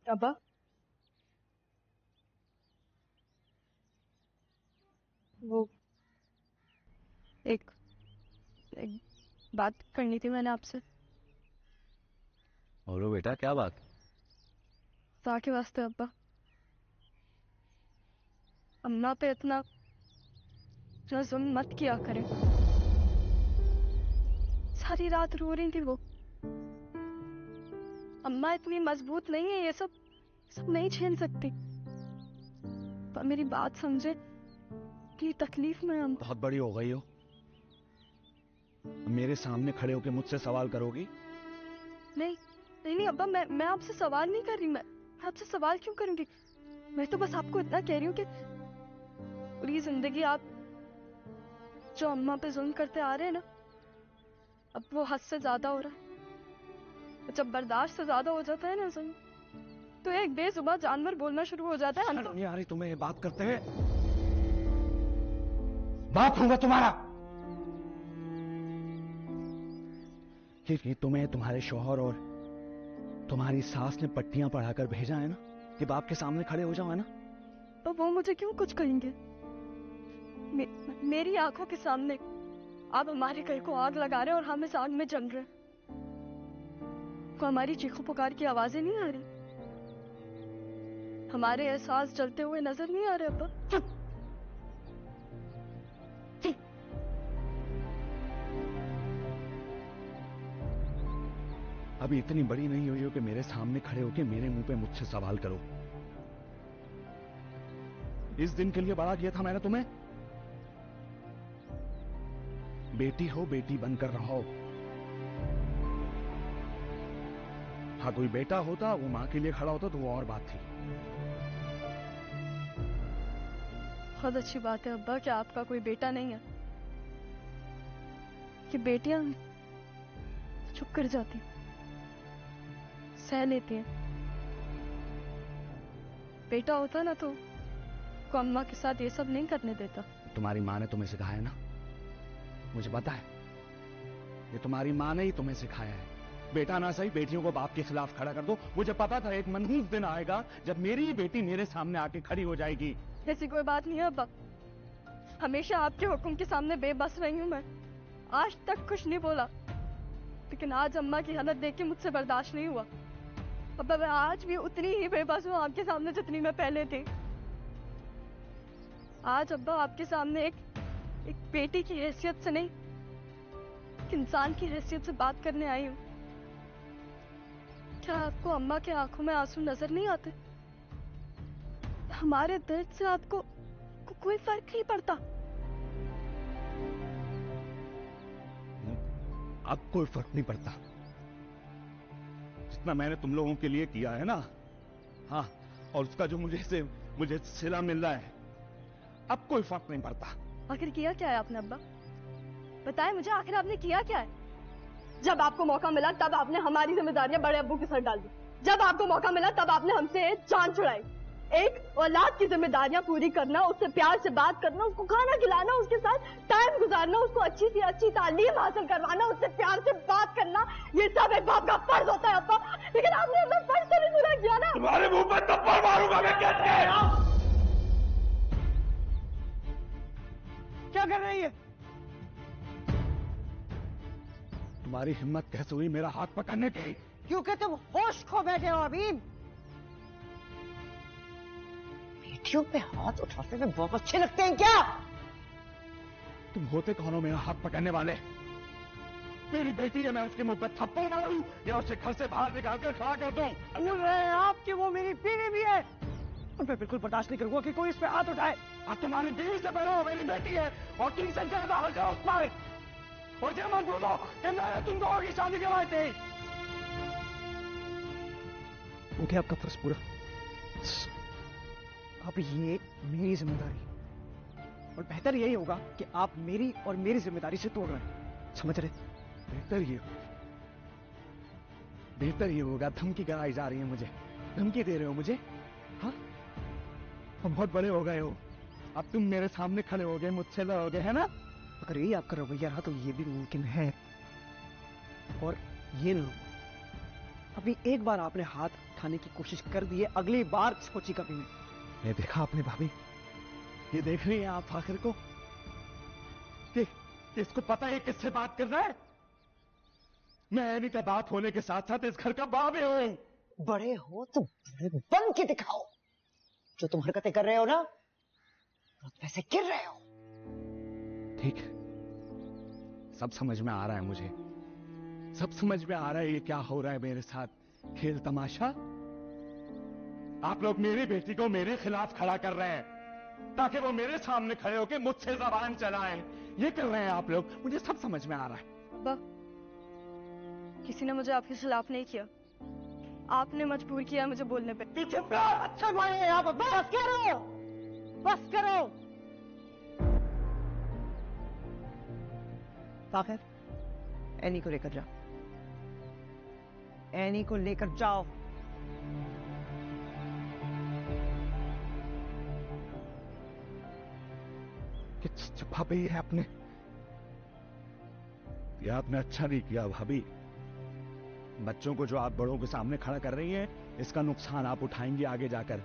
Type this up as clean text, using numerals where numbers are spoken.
अब्बा, वो एक एक बात करनी थी मैंने आपसे। बोलो बेटा, क्या बात? खुदा के वास्ते अब्बा, अम्मा पे इतना इतना जुल्म मत किया करें। सारी रात रो रही थी वो। अम्मा इतनी मजबूत नहीं है, ये सब सब नहीं झेल सकती। पर मेरी बात समझे कि तकलीफ में हम। बहुत बड़ी हो गई हो, मेरे सामने खड़े होकर मुझसे सवाल करोगी? नहीं नहीं नहीं अब्बा, मैं आपसे सवाल नहीं कर रही। मैं आपसे सवाल क्यों करूंगी? मैं तो बस आपको इतना कह रही हूँ कि पूरी जिंदगी आप जो अम्मा पे जुल्म करते आ रहे हैं ना, अब वो हद से ज्यादा हो रहा है। जब बर्दाश्त से ज्यादा हो जाता है ना जुल्म, तो एक बेजुबान जानवर बोलना शुरू हो जाता है। शर्म नहीं आ रही तुम्हें ये बात करते हुए? बाप होगा तुम्हारा कि तुम्हें तुम्हारे शौहर और तुम्हारी सास ने पट्टियां पढ़ाकर भेजा है ना कि बाप के सामने खड़े हो जाओ, है ना? तो वो मुझे क्यों कुछ कहेंगे? मेरी आंखों के सामने आप हमारे घर को आग लगा रहे हैं और हम इस आग में जल रहे हैं। को हमारी चीखों पुकार की आवाजें नहीं आ रही? हमारे एहसास जलते हुए नजर नहीं आ रहे अब्बा? चुप चुप। अभी इतनी बड़ी नहीं हुई हो कि मेरे सामने खड़े होकर मेरे मुंह पे मुझसे सवाल करो। इस दिन के लिए बड़ा किया था मैंने तुम्हें। बेटी हो, बेटी बनकर रहो। हाँ, कोई बेटा होता, वो मां के लिए खड़ा होता तो वो और बात थी। बहुत अच्छी बात है अब्बा कि आपका कोई बेटा नहीं है, कि बेटियां चुप कर जाती, सह लेती हैं। बेटा होता ना तो को अम्मा के साथ ये सब नहीं करने देता। तुम्हारी माँ ने तुम्हें सिखाया ना, मुझे पता है। ये तुम्हारी माँ ने ही तुम्हें सिखाया है। बेटा ना सही, बेटियों को बाप के खिलाफ खड़ा कर दो। मुझे पता था एक मनहूस दिन आएगा जब मेरी ही बेटी मेरे सामने आके खड़ी हो जाएगी। ऐसी कोई बात नहीं है अब्बा, हमेशा आपके हुक्म के सामने बेबस रही हूं मैं। आज तक कुछ नहीं बोला, लेकिन आज अम्मा की हालत देख के मुझसे बर्दाश्त नहीं हुआ। अब्बा, मैं आज भी उतनी ही बेबस हूँ आपके सामने जितनी मैं पहले थी। आज अब्बा आपके सामने एक बेटी की हैसियत से नहीं, एक इंसान की हैसियत से बात करने आई हूँ। क्या आपको अम्मा के आंखों में आंसू नजर नहीं आते? हमारे दर्द से आपको कोई फर्क नहीं पड़ता? अब कोई फर्क नहीं पड़ता। जितना मैंने तुम लोगों के लिए किया है ना, हाँ, और उसका जो मुझे सिला मिल रहा है, अब कोई फर्क नहीं पड़ता। आखिर किया क्या है आपने अब्बा? बताएं मुझे, आखिर आपने किया क्या है? जब आपको मौका मिला तब आपने हमारी जिम्मेदारियां बड़े अब्बू के सर डाल दी। जब आपको मौका मिला तब आपने हमसे जान छुड़ाई। एक औलाद की जिम्मेदारियां पूरी करना, उससे प्यार से बात करना, उसको खाना खिलाना, उसके साथ टाइम गुजारना, उसको अच्छी से अच्छी तालीम हासिल करवाना, उससे प्यार से बात करना, ये सब एक बाप का फर्ज होता है अब्बा। लेकिन आपने अपना फर्ज तो नहीं पूरा किया ना। तुम्हारे मुंह पर थप्पड़ मारूंगा मैं। क्या कर रही है? तुम्हारी हिम्मत कैसे हुई मेरा हाथ पकड़ने की? क्योंकि तुम होश खो बैठे हो अभी। बेटियों पे हाथ उठाते हुए बहुत अच्छे लगते हैं क्या? तुम होते कौन हो मेरा हाथ पकड़ने वाले? मेरी बेटी है, मैं उसके मुंह पर थप्पड़ मारूं या उसे घर से बाहर निकाल कर खड़ा कर दूं? भूल रहे हैं आप कि वो मेरी बीवी भी है और मैं बिल्कुल बर्दाश्त नहीं करूंगा कि कोई इस पे हाथ उठाए। अब तुम्हारी बीवी से बड़ा हो मेरी बेटी है और तुम से ज्यादा हो जाओ उस पर। और ये मत बोलो कि मैंने तुम दोनों की शादी करवाई थी। हो गया आपका फर्ज पूरा। अब ये मेरी जिम्मेदारी, और बेहतर यही होगा कि आप मेरी और मेरी जिम्मेदारी से तोड़ रहे हैं, समझ रहे? बेहतर ये होगा। धमकी कराई जा रही है मुझे, धमकी दे रहे हो मुझे? हाँ, हम बहुत बड़े हो गए हो, अब तुम मेरे सामने खड़े हो गए, मुझसे लड़ोगे, है ना? अगर यही आपका रवैया रहा तो ये भी मुमकिन है, और ये ना अभी एक बार आपने हाथ उठाने की कोशिश कर दी है, अगली बार सोची कभी नहीं। ये देखा आपने भाभी? ये देख रही हैं आप फाखिर को कि इसको पता है किससे बात कर रहा है? मैं एनी का बाप होने के साथ साथ इस घर का बाप भी हूं। बड़े हो तो बड़े बन के दिखाओ। जो तुम हरकतें कर रहे हो ना, तो पैसे गिर रहे हो। ठीक है, सब समझ में आ रहा है मुझे, सब समझ में आ रहा है ये क्या हो रहा है मेरे साथ। खेल तमाशा। आप लोग मेरी बेटी को मेरे खिलाफ खड़ा कर रहे हैं ताकि वो मेरे सामने खड़े होकर मुझसे जबान चलाएं। ये कर रहे हैं आप लोग, मुझे सब समझ में आ रहा है। अब्बा, किसी ने मुझे आपके खिलाफ नहीं किया, आपने मजबूर किया मुझे बोलने पे। पीछे अच्छा मारे आप। बस करो, बस करो। फाखिर, एनी को लेकर जाओ, एनी को लेकर जाओ। भाभी है आपने, ये आपने अच्छा नहीं किया भाभी। बच्चों को जो आप बड़ों के सामने खड़ा कर रही हैं, इसका नुकसान आप उठाएंगी आगे जाकर।